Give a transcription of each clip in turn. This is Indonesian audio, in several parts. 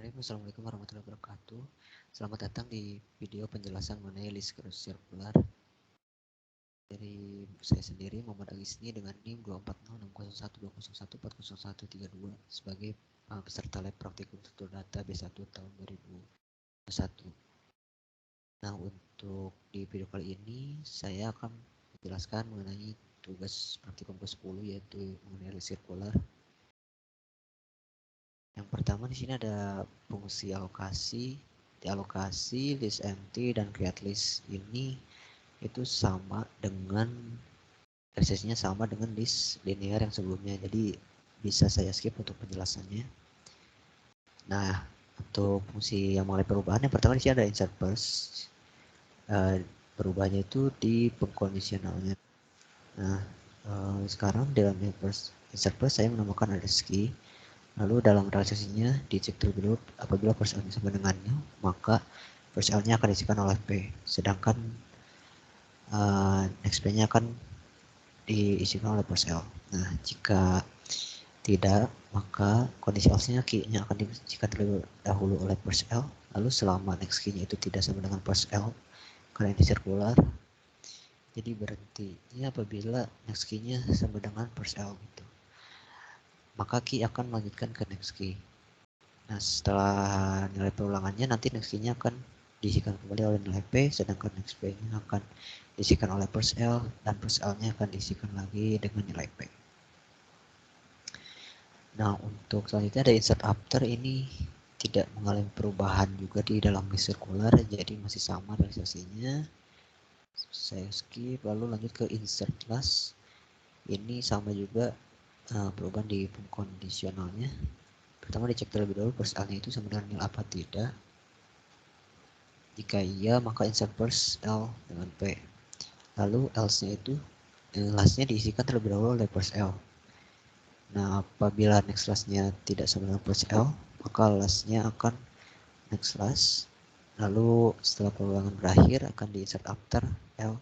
Bismillahirrahmanirrahim. Assalamualaikum warahmatullahi wabarakatuh. Selamat datang di video penjelasan mengenai list sirkular dari saya sendiri, Muhammad Alisni, dengan NIM 24060120140140132 sebagai peserta lab praktikum tutur data B1 tahun 2021. Nah, untuk di video kali ini saya akan menjelaskan mengenai tugas praktikum ke-10, yaitu mengenai list sirkular. Yang pertama di sini ada fungsi alokasi, dialokasi, list empty, dan create list. Ini itu sama dengan eksesinya sama dengan list linear yang sebelumnya, jadi bisa saya skip untuk penjelasannya. Nah, untuk fungsi yang mengalami perubahan, yang pertama di sini ada insert first. Perubahannya itu di pengkondisionalnya. Nah, sekarang dalam insert first saya menambahkan address key. Lalu dalam realisasinya dicek terlebih dahulu apabila first L sama dengannya, maka first L-nya akan diisikan oleh P, sedangkan next P-nya akan diisikan oleh first L. Nah, jika tidak, maka kondisi else-nya key-nya akan diisikan terlebih dahulu oleh first L, lalu selama next key-nya itu tidak sama dengan first L, karena ini sirkular, jadi berhentinya apabila next key-nya sama dengan first L gitu. Maka key akan melanjutkan ke next key. Nah, setelah nilai perulangannya, nanti next key-nya akan diisikan kembali oleh nilai P, sedangkan next P-nya akan diisikan oleh first L, dan first L-nya akan diisikan lagi dengan nilai P. Nah, untuk selanjutnya ada insert after. Ini tidak mengalami perubahan juga di dalam list sirkular, jadi masih sama realisasinya. Saya skip, lalu lanjut ke insert last. Ini sama juga perubahan di kondisionalnya. Pertama dicek terlebih dahulu first L-nya itu sama dengan nil apa tidak. Jika iya, maka insert first L dengan P. Lalu else-nya itu last-nya diisikan terlebih dahulu oleh first L. Nah, apabila next last-nya tidak sama dengan first L, maka last-nya akan next last. Lalu setelah perulangan berakhir akan di-insert after L,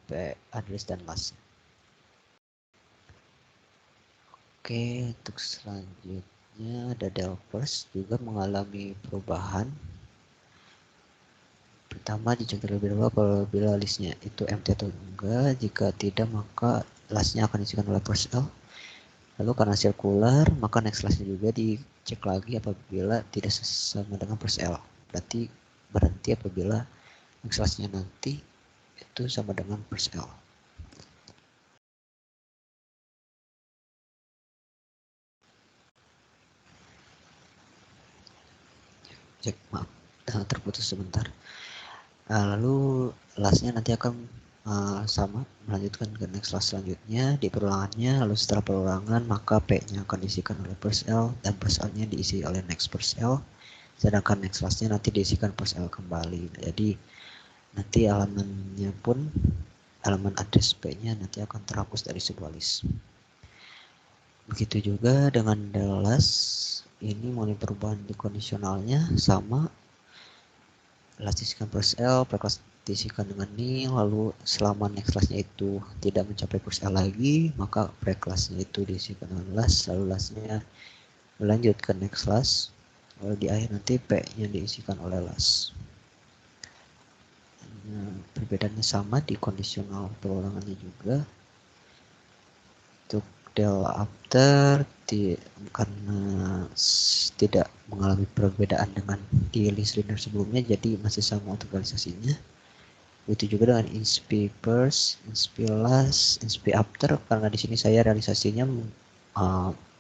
P, address, dan last. Oke, untuk selanjutnya ada del first juga mengalami perubahan. Pertama dicek terlebih dahulu apabila listnya itu empty atau enggak. Jika tidak, maka lastnya akan diisikan oleh first L. Lalu karena circular, maka next lastnya juga dicek lagi apabila tidak sama dengan first L. Berarti berhenti apabila next lastnya nanti itu sama dengan first L. Cek, maaf, terputus sebentar. Lalu lastnya nanti akan sama melanjutkan ke next last selanjutnya di perulangannya. Lalu setelah perulangan, maka P-nya akan diisikan oleh first L, dan first L-nya diisi oleh next first L, sedangkan next last-nya nanti diisikan first L kembali. Jadi nanti elemennya pun, elemen address P-nya nanti akan terhapus dari sebuah list. Begitu juga dengan del last. Ini mulai perubahan di kondisionalnya sama, last diisikan first L, pre-class diisikan dengan nil, lalu selama next class-nya itu tidak mencapai first L lagi, maka pre-class-nya itu diisikan dengan last, lalu last-nya berlanjut ke next class, lalu di akhir nanti P-nya diisikan oleh last. Nah, perbedaannya sama di kondisional perulangannya juga. Untuk del after karena tidak mengalami perbedaan dengan di list linear sebelumnya, jadi masih sama untuk realisasinya. Begitu juga dengan insp first, insp last, insp after, karena di sini saya realisasinya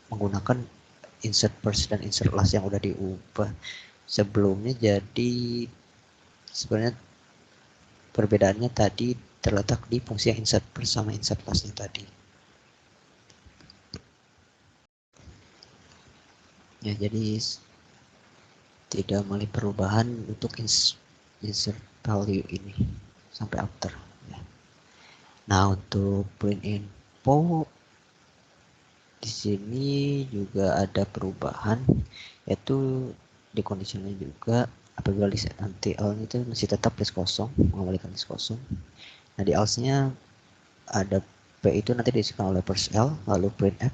menggunakan insert first dan insert last yang udah diubah sebelumnya, jadi sebenarnya perbedaannya tadi terletak di fungsi yang insert first sama insert lastnya tadi. Ya, jadi tidak mengalami perubahan untuk insert value ini sampai after. Ya. Nah, untuk print info di sini juga ada perubahan, yaitu di conditionnya juga apabila list nanti L itu masih tetap list kosong, mengembalikan list kosong. Nah, di else-nya ada P itu nanti diisikan oleh first L, lalu printf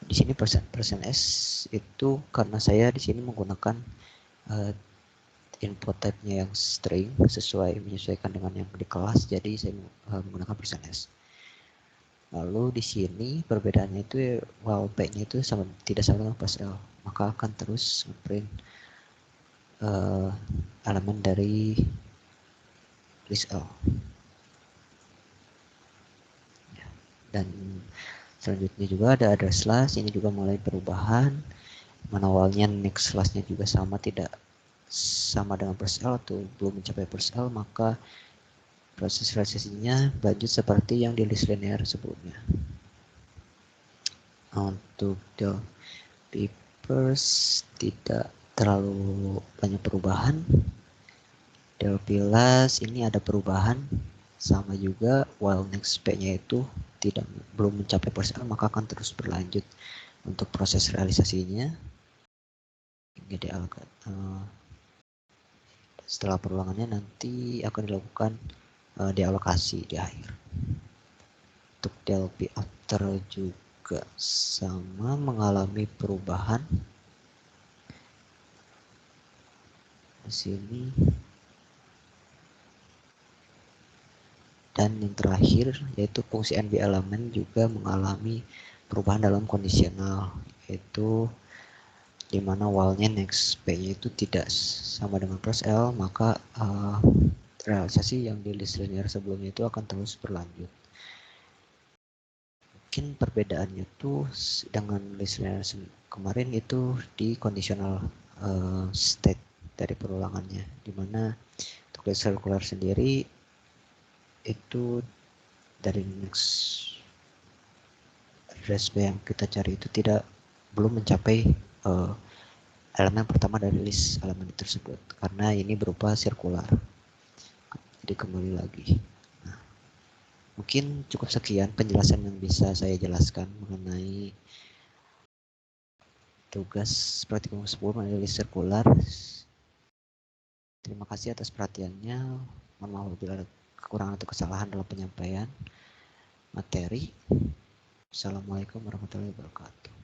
Di sini persen S itu karena saya di sini menggunakan input type-nya yang string menyesuaikan dengan yang di kelas, jadi saya menggunakan persen %s. Lalu di sini perbedaannya itu while p-nya itu tidak sama dengan +l, maka akan terus print elemen dari list L. Dan selanjutnya juga ada address slash, ini juga mulai perubahan, mana awalnya next slash-nya juga tidak sama dengan +l atau belum mencapai +l, maka proses realisasinya lanjut seperti yang di list linear sebelumnya. Untuk Delphi tidak terlalu banyak perubahan. Delphi last ini ada perubahan, sama juga while next p-nya itu belum mencapai +l, maka akan terus berlanjut untuk proses realisasinya. Jadi setelah perulangannya nanti akan dilakukan dialokasi di akhir. Untuk Delphi after juga sama mengalami perubahan. Di sini. Dan yang terakhir yaitu fungsi NB elemen juga mengalami perubahan dalam kondisional, yaitu dimana while-nya next p-nya itu tidak sama dengan +l, maka realisasi yang di list linear sebelumnya itu akan terus berlanjut. Mungkin perbedaannya tuh dengan list linear kemarin itu di conditional state dari perulangannya, dimana untuk list circular sendiri itu dari next address B yang kita cari itu belum mencapai elemen pertama dari list elemen tersebut, karena ini berupa sirkular. Jadi kembali lagi. Nah, mungkin cukup sekian penjelasan yang bisa saya jelaskan mengenai tugas praktikum 10 mengenai list sirkular. Terima kasih atas perhatiannya. Mohon maaf bila ada kekurangan atau kesalahan dalam penyampaian materi. Assalamualaikum warahmatullahi wabarakatuh.